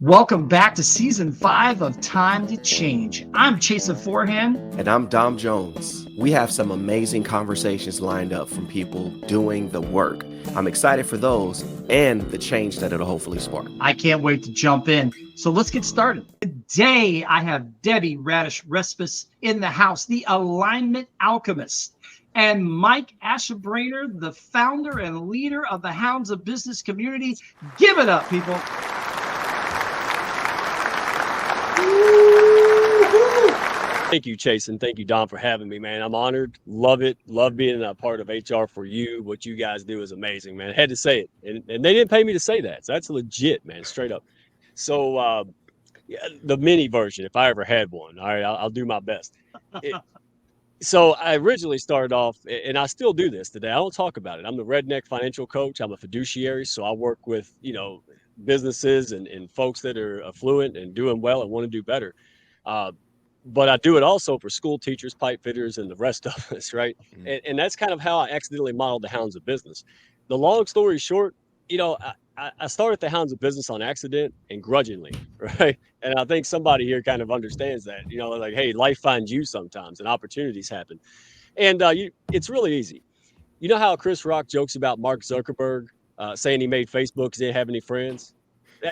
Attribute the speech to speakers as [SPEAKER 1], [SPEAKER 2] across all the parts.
[SPEAKER 1] Welcome back to season 5 of Time to Change. I'm Chasen Forehand.
[SPEAKER 2] And I'm Dom Jones. We have some amazing conversations lined up from people doing the work. I'm excited for those and the change that it'll hopefully spark.
[SPEAKER 1] I can't wait to jump in. So let's get started. Today, I have Debbie Radish-Respess in the house, the Alignment Alchemist, and Mike Ashebrainer, the founder and leader of the Hounds of Business community. Give it up, people.
[SPEAKER 3] Thank you, Chasen. Thank you, Don, for having me, man. I'm honored. Love it. Love being a part of HR for you. What you guys do is amazing, man. I had to say it. And they didn't pay me to say that. So that's legit, man, straight up. So yeah, the mini version, if I ever had one. All right, I'll do my best. So I originally started off, and I still do this today. I don't talk about it. I'm the redneck financial coach. I'm a fiduciary. So I work with, businesses and folks that are affluent and doing well and want to do better. But I do it also for school teachers, pipe fitters, and the rest of us, right?
[SPEAKER 2] Mhm.
[SPEAKER 3] And that's kind of how I accidentally modeled the Hounds of Business. The long story short, I started the Hounds of Business on accident and grudgingly, right? And I think somebody here kind of understands that, like, hey, life finds you sometimes and opportunities happen. And it's really easy. You know how Chris Rock jokes about Mark Zuckerberg saying he made Facebook because he didn't have any friends?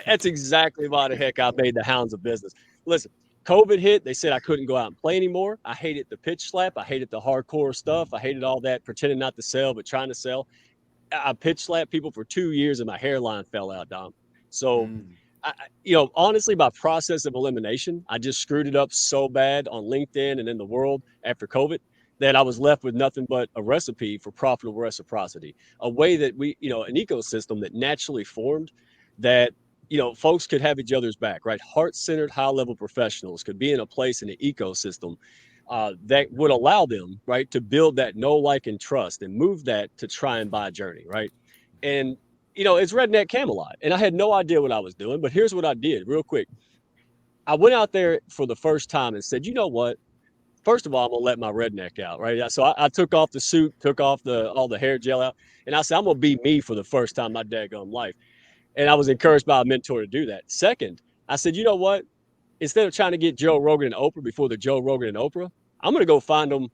[SPEAKER 3] That's exactly why the heck I made the Hounds of Business. Listen, COVID hit. They said I couldn't go out and play anymore. I hated the pitch slap. I hated the hardcore stuff. I hated all that pretending not to sell, but trying to sell. I pitch slapped people for 2 years and my hairline fell out, Dom. So, honestly, by process of elimination, I just screwed it up so bad on LinkedIn and in the world after COVID that I was left with nothing but a recipe for profitable reciprocity, a way that an ecosystem that naturally formed that folks could have each other's back, right? Heart-centered, high-level professionals could be in a place in an ecosystem that would allow them, right, to build that know, like, and trust and move that to try and buy a journey, right? And, it's redneck Camelot. And I had no idea what I was doing, but here's what I did real quick. I went out there for the first time and said, you know what? First of all, I'm gonna let my redneck out, right? So I took off the suit, took off all the hair gel out, and I said, I'm gonna be me for the first time in my daggone life. And I was encouraged by a mentor to do that. Second, I said, you know what? Instead of trying to get Joe Rogan and Oprah before the Joe Rogan and Oprah, I'm going to go find them,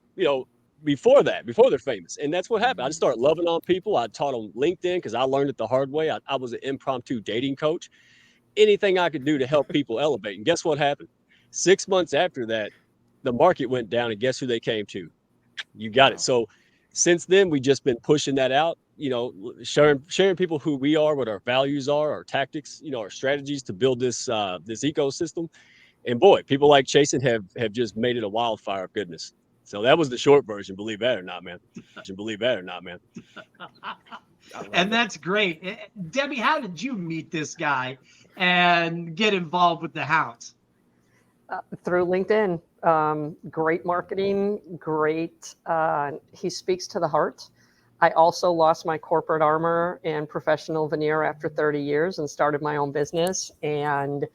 [SPEAKER 3] before they're famous. And that's what happened. I just started loving on people. I taught them LinkedIn because I learned it the hard way. I was an impromptu dating coach. Anything I could do to help people elevate. And guess what happened? 6 months after that, the market went down, and guess who they came to? You got it. So since then, we've just been pushing that out, sharing people who we are, what our values are, our tactics, our strategies to build this ecosystem. And boy, people like Chasen have just made it a wildfire of goodness. So that was the short version. Believe that or not, man.
[SPEAKER 1] And that's great. Debbie, how did you meet this guy and get involved with the Hounds?
[SPEAKER 4] Through LinkedIn. Great marketing, great. He speaks to the heart. I also lost my corporate armor and professional veneer after 30 years and started my own business. And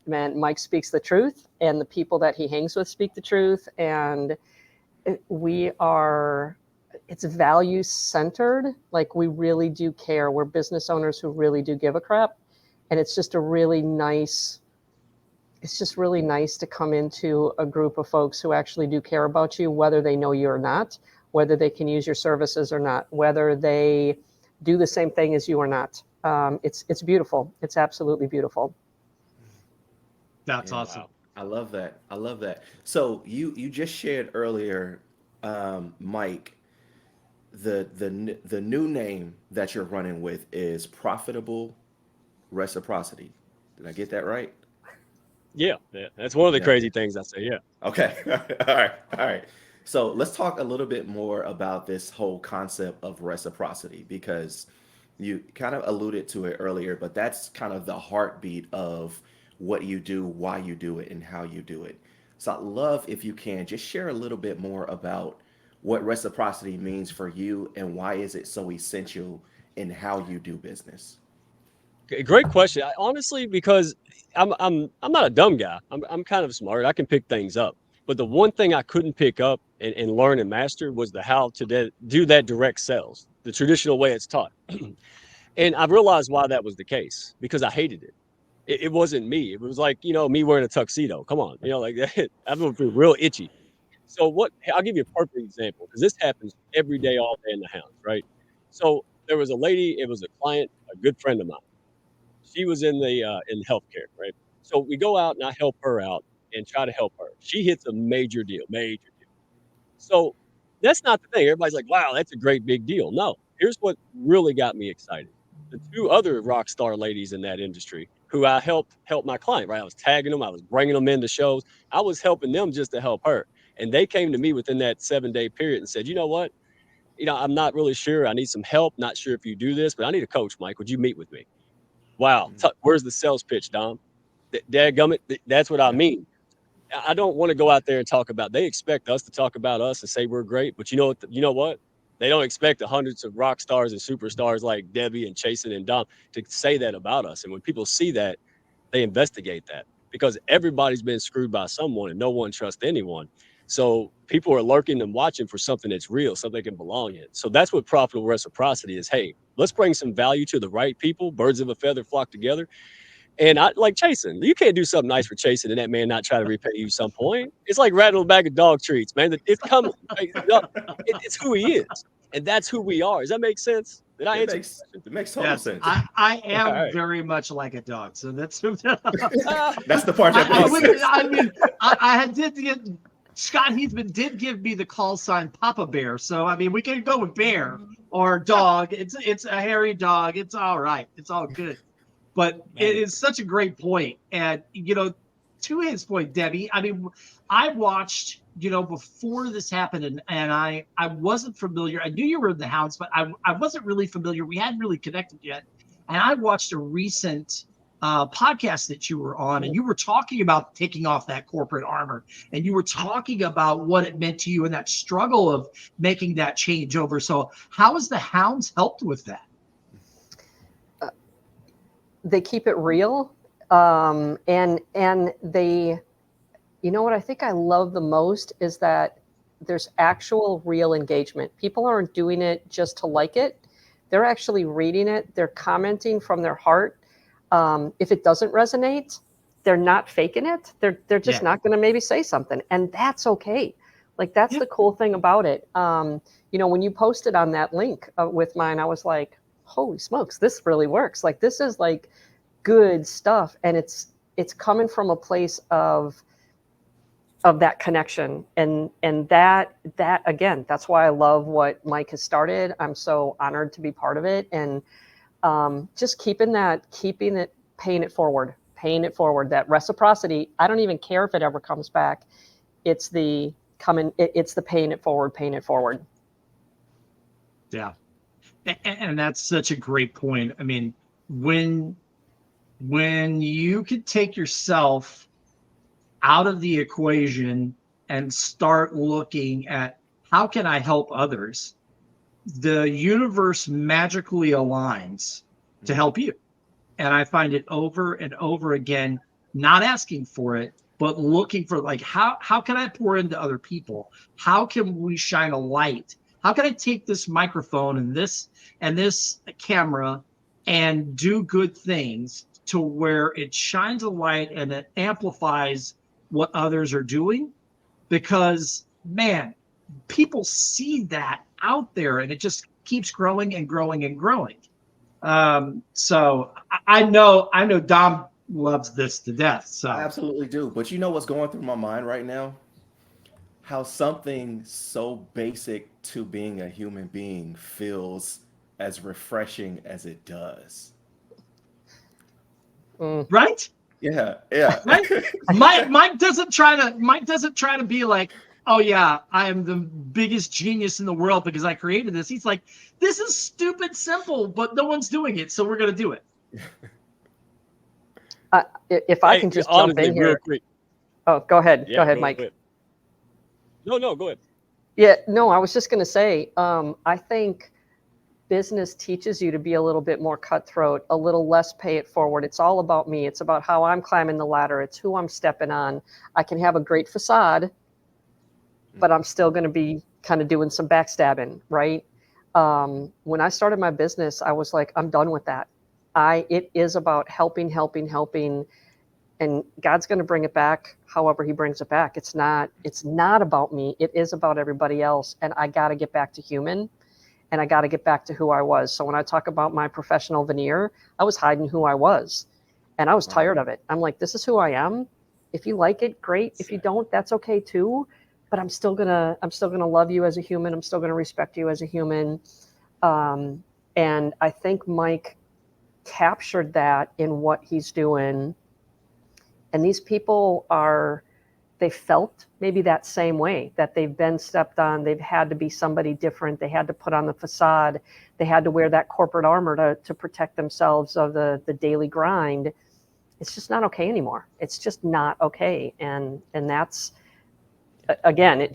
[SPEAKER 4] man, Mike speaks the truth, and the people that he hangs with speak the truth. And it's value centered. Like, we really do care. We're business owners who really do give a crap. And it's just really nice to come into a group of folks who actually do care about you, whether they know you or not, whether they can use your services or not, whether they do the same thing as you or not. It's beautiful. It's absolutely beautiful.
[SPEAKER 1] That's awesome.
[SPEAKER 2] Wow. I love that. So you just shared earlier, Mike, the new name that you're running with is Profitable Reciprocity. Did I get that right?
[SPEAKER 3] Yeah. That's one of the crazy things I say. Yeah.
[SPEAKER 2] Okay. All right. So let's talk a little bit more about this whole concept of reciprocity, because you kind of alluded to it earlier, but that's kind of the heartbeat of what you do, why you do it, and how you do it. So I'd love if you can just share a little bit more about what reciprocity means for you and why is it so essential in how you do business.
[SPEAKER 3] Great question. Honestly, because I'm not a dumb guy. I'm kind of smart. I can pick things up. But the one thing I couldn't pick up and learn and master was the how to do that direct sales, the traditional way it's taught. And I realized why that was the case, because I hated it. It wasn't me. It was like, me wearing a tuxedo. Come on, like that. I would feel real itchy. So I'll give you a perfect example because this happens every day, all day in the house, right? So there was a lady, it was a client, a good friend of mine. She was in healthcare, right? So we go out and I help her out and try to help her. She hits a major deal, major deal. So that's not the thing. Everybody's like, wow, that's a great big deal. No, here's what really got me excited. The two other rock star ladies in that industry who I helped help my client, right? I was tagging them, I was bringing them into shows. I was helping them just to help her. And they came to me within that 7-day period and said, you know what? I'm not really sure. I need some help. Not sure if you do this, but I need a coach, Mike. Would you meet with me? Wow. Where's the sales pitch, Dom? Dadgummit, that's what I mean. I don't want to go out there and talk about. They expect us to talk about us and say we're great, but you know what? They don't expect the hundreds of rock stars and superstars like Debbie and Chasen and Dom to say that about us. And when people see that, they investigate that because everybody's been screwed by someone and no one trusts anyone. So people are lurking and watching for something that's real, something they can belong in. So that's what profitable reciprocity is. Hey, let's bring some value to the right people. Birds of a feather flock together. And I like Chasen. You can't do something nice for Chasen and that man not try to repay you some point. It's like rattling a bag of dog treats, man. It's coming. It's who he is. And that's who we are. Does that make sense? Did I answer?
[SPEAKER 2] It makes total sense.
[SPEAKER 1] I am
[SPEAKER 3] right.
[SPEAKER 1] very much like a dog. So that's
[SPEAKER 2] That's the part that
[SPEAKER 1] I did get Scott Heathman did give me the call sign Papa Bear. So I mean we can go with bear or dog. It's a hairy dog. It's all right. It's all good. But it is such a great point. And, to his point, Debbie, I mean, I watched, before this happened and I wasn't familiar. I knew you were in the Hounds, but I wasn't really familiar. We hadn't really connected yet. And I watched a recent podcast that you were on and you were talking about taking off that corporate armor and you were talking about what it meant to you and that struggle of making that change over. So how has the Hounds helped with that?
[SPEAKER 4] They keep it real. And they, what I think I love the most is that there's actual real engagement. People aren't doing it just to like it. They're actually reading it. They're commenting from their heart. If it doesn't resonate, they're not faking it. They're just not going to maybe say something. And that's okay. Like, that's the cool thing about it. When you posted on that link with mine, I was like, holy smokes, this really works. Like, this is like good stuff. And it's coming from a place of that connection. And that again, that's why I love what Mike has started. I'm so honored to be part of it. And just paying it forward, that reciprocity. I don't even care if it ever comes back. It's the paying it forward.
[SPEAKER 1] Yeah. And that's such a great point. I mean, when you could take yourself out of the equation and start looking at how can I help others, the universe magically aligns to help you. And I find it over and over again, not asking for it, but looking for like, how can I pour into other people? How can we shine a light? How can I take this microphone and this camera and do good things to where it shines a light and it amplifies what others are doing? Because, man, people see that out there and it just keeps growing and growing and growing. So I know Dom loves this to death. So
[SPEAKER 2] I absolutely do. But you know what's going through my mind right now? How something so basic to being a human being feels as refreshing as it does.
[SPEAKER 1] Right?
[SPEAKER 2] Yeah.
[SPEAKER 1] Right? Mike doesn't try to be like, oh yeah, I am the biggest genius in the world because I created this. He's like, this is stupid simple, but no one's doing it, so we're gonna do it.
[SPEAKER 4] If I can just jump in here. Oh, go ahead. Go ahead, Mike.
[SPEAKER 3] No, go ahead.
[SPEAKER 4] Yeah, no, I was just going to say, I think business teaches you to be a little bit more cutthroat, a little less pay it forward. It's all about me. It's about how I'm climbing the ladder. It's who I'm stepping on. I can have a great facade, but I'm still going to be kind of doing some backstabbing, right? When I started my business, I was like, I'm done with that. It is about helping, and God's going to bring it back however he brings it back. It's not about me. It is about everybody else. And I got to get back to human, and I got to get back to who I was. So when I talk about my professional veneer, I was hiding who I was, and I was tired of it. I'm like, this is who I am. If you like it, great. If you don't, that's okay too. But I'm still gonna love you as a human. I'm still gonna respect you as a human. And I think Mike captured that in what he's doing. And these people they felt maybe that same way, that they've been stepped on. They've had to be somebody different. They had to put on the facade. They had to wear that corporate armor to protect themselves of the daily grind. It's just not okay anymore. It's just not okay. And that's, again,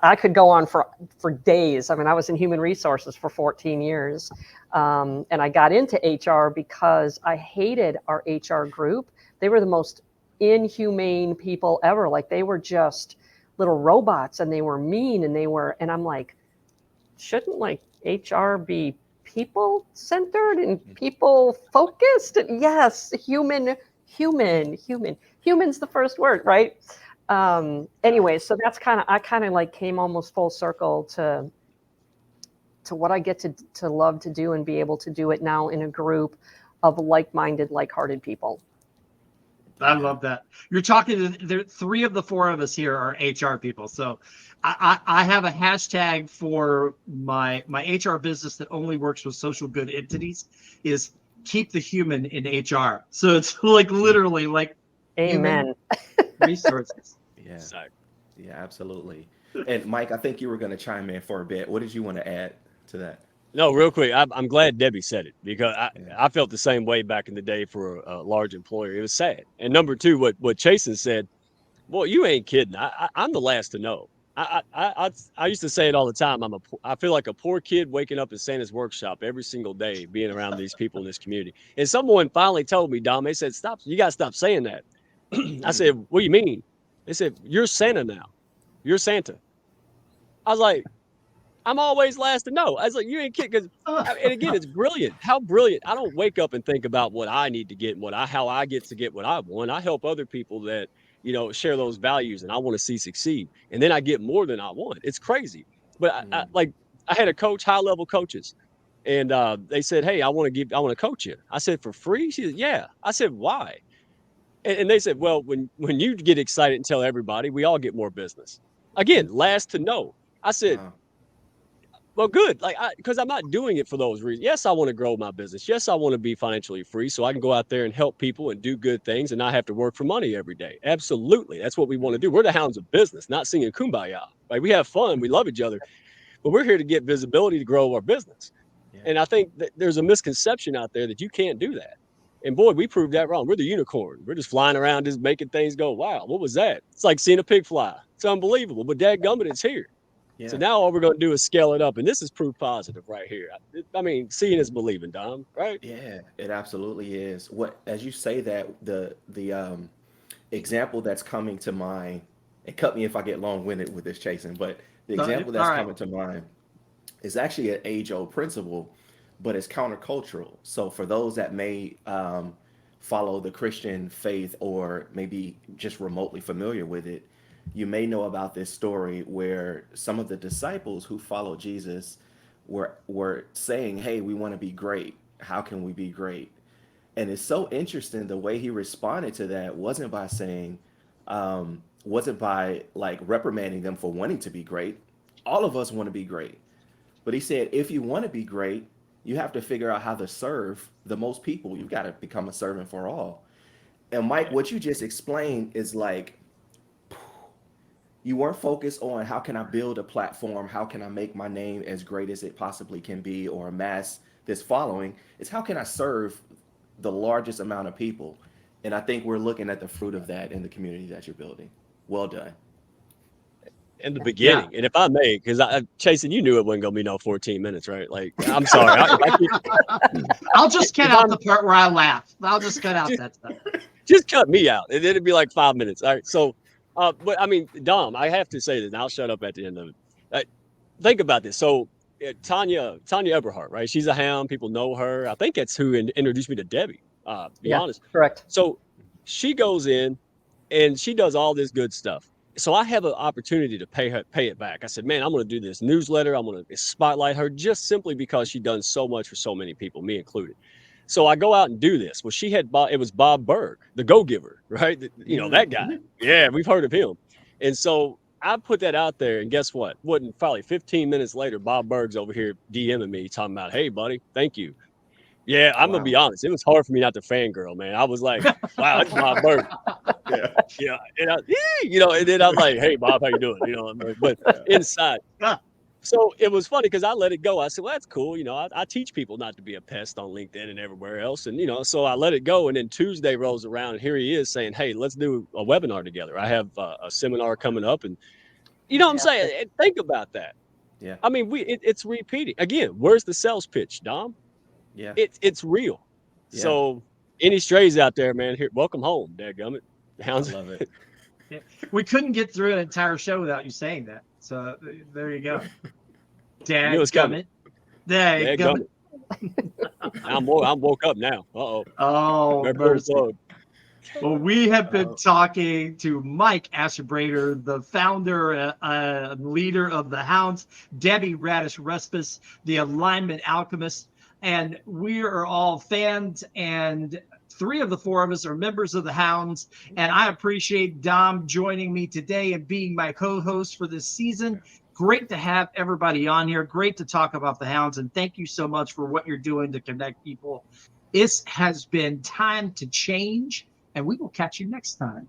[SPEAKER 4] I could go on for days. I mean, I was in human resources for 14 years. And I got into HR because I hated our HR group. They were the most inhumane people ever. Like, they were just little robots, and they were mean, and I'm like, shouldn't like HR be people centered and people focused? Yes, human's the first word, right? Anyway, so that's I kind of like came almost full circle to what I get to love to do, and be able to do it now in a group of like-minded, like-hearted people.
[SPEAKER 1] I love that. You're talking there. 3 of the 4 of us here are HR people. So I have a hashtag for my HR business that only works with social good entities, is keep the human in HR. So it's like literally like
[SPEAKER 4] Amen.
[SPEAKER 1] Resources.
[SPEAKER 2] Yeah. Yeah, absolutely. And Mike, I think you were going to chime in for a bit. What did you want to add to that?
[SPEAKER 3] No, real quick. I'm glad Debbie said it, because I felt the same way back in the day for a large employer. It was sad. And number 2, what Chasen said, well, you ain't kidding. I'm the last to know. I used to say it all the time. I feel like a poor kid waking up in Santa's workshop every single day, being around these people in this community. And someone finally told me, Dom, they said, stop. You got to stop saying that. I said, what do you mean? They said, you're Santa now. You're Santa. I was like, I'm always last to know. I was like, you ain't kidding. And again, it's brilliant. How brilliant. I don't wake up and think about what I need to get and how I get to get what I want. I help other people that, share those values, and I want to see succeed. And then I get more than I want. It's crazy. But I had a coach, high level coaches, and they said, hey, I want to coach you. I said, for free? She said, yeah. I said, why? And they said, well, when you get excited and tell everybody, we all get more business. Again, last to know. I said, well, good. Because I'm not doing it for those reasons. Yes, I want to grow my business. Yes, I want to be financially free so I can go out there and help people and do good things and not have to work for money every day. Absolutely. That's what we want to do. We're the Hounds of Business, not singing Kumbaya. Right? We have fun. We love each other. But we're here to get visibility to grow our business. Yeah. And I think that there's a misconception out there that you can't do that. And boy, we proved that wrong. We're the unicorn. We're just flying around, just making things go, wow, what was that? It's like seeing a pig fly. It's unbelievable. But dadgummit, it's here. Yeah. So now all we're going to do is scale it up. And this is proof positive right here. I mean, seeing is believing, Dom, right?
[SPEAKER 2] Yeah, it absolutely is. As you say that, the example that's coming to mind, and cut me if I get long-winded with this, Chasen, but the example that's coming to mind is actually an age-old principle, but it's countercultural. So for those that may follow the Christian faith or maybe just remotely familiar with it, you may know about this story where some of the disciples who followed Jesus were saying, hey, we want to be great. How can we be great? And it's so interesting, the way he responded to that wasn't by saying, wasn't by like reprimanding them for wanting to be great. All of us want to be great. But he said, if you want to be great, you have to figure out how to serve the most people. You've got to become a servant for all. And Mike, what you just explained is like, you weren't focused on how can I build a platform? How can I make my name as great as it possibly can be or amass this following? It's how can I serve the largest amount of people? And I think we're looking at the fruit of that in the community that you're building. Well done.
[SPEAKER 3] In the beginning, and if I may, because Chasen, you knew it wasn't going to be no 14 minutes, right? Like, I'm sorry.
[SPEAKER 1] I'll just cut out the part where I laugh. I'll just cut out that stuff.
[SPEAKER 3] Just cut me out. It'd be like 5 minutes. All right. So, but I mean, Dom, I have to say this, and I'll shut up at the end of it. Think about this. So Tanya Eberhardt, right? She's a hound. People know her. I think that's who introduced me to Debbie. Be honest.
[SPEAKER 4] Correct.
[SPEAKER 3] So she goes in and she does all this good stuff. So I have an opportunity to pay it back. I said, man, I'm going to do this newsletter. I'm going to spotlight her just simply because she's done so much for so many people, me included. So I go out and do this. Well, it was Bob Berg, the go-giver, right? That guy. Yeah, we've heard of him. And so I put that out there, and guess what? Wasn't probably 15 minutes later, Bob Berg's over here DMing me talking about, hey, buddy, thank you. Yeah, I'm gonna be honest. It was hard for me not to fangirl, man. I was like, wow, that's Bob Berg. Yeah. And then I'm like, hey, Bob, how you doing? But inside. So it was funny because I let it go. I said, well, that's cool. I teach people not to be a pest on LinkedIn and everywhere else. And, so I let it go. And then Tuesday rolls around and here he is saying, hey, let's do a webinar together. I have a seminar coming up. And you know what I'm saying? And think about that.
[SPEAKER 2] Yeah.
[SPEAKER 3] I mean, it's repeating. Again, where's the sales pitch, Dom?
[SPEAKER 2] Yeah.
[SPEAKER 3] It's real. Yeah. So any strays out there, man, here, welcome home, dadgummit. Hounds.
[SPEAKER 2] I love it.
[SPEAKER 1] Yeah. We couldn't get through an entire show without you saying that. So there you go. Dadgummit. Dadgummit.
[SPEAKER 3] I'm woke up now. Uh-oh.
[SPEAKER 1] Oh, mercy. Well, we have been talking to Mike Ashebrader, the founder and leader of the Hounds, Debbie Radish-Respess, the Alignment Alchemist, and we are all fans, and 3 of the 4 of us are members of the Hounds, and I appreciate Dom joining me today and being my co-host for this season. Great to have everybody on here. Great to talk about the Hounds, and thank you so much for what you're doing to connect people. It has been time to change, and we will catch you next time.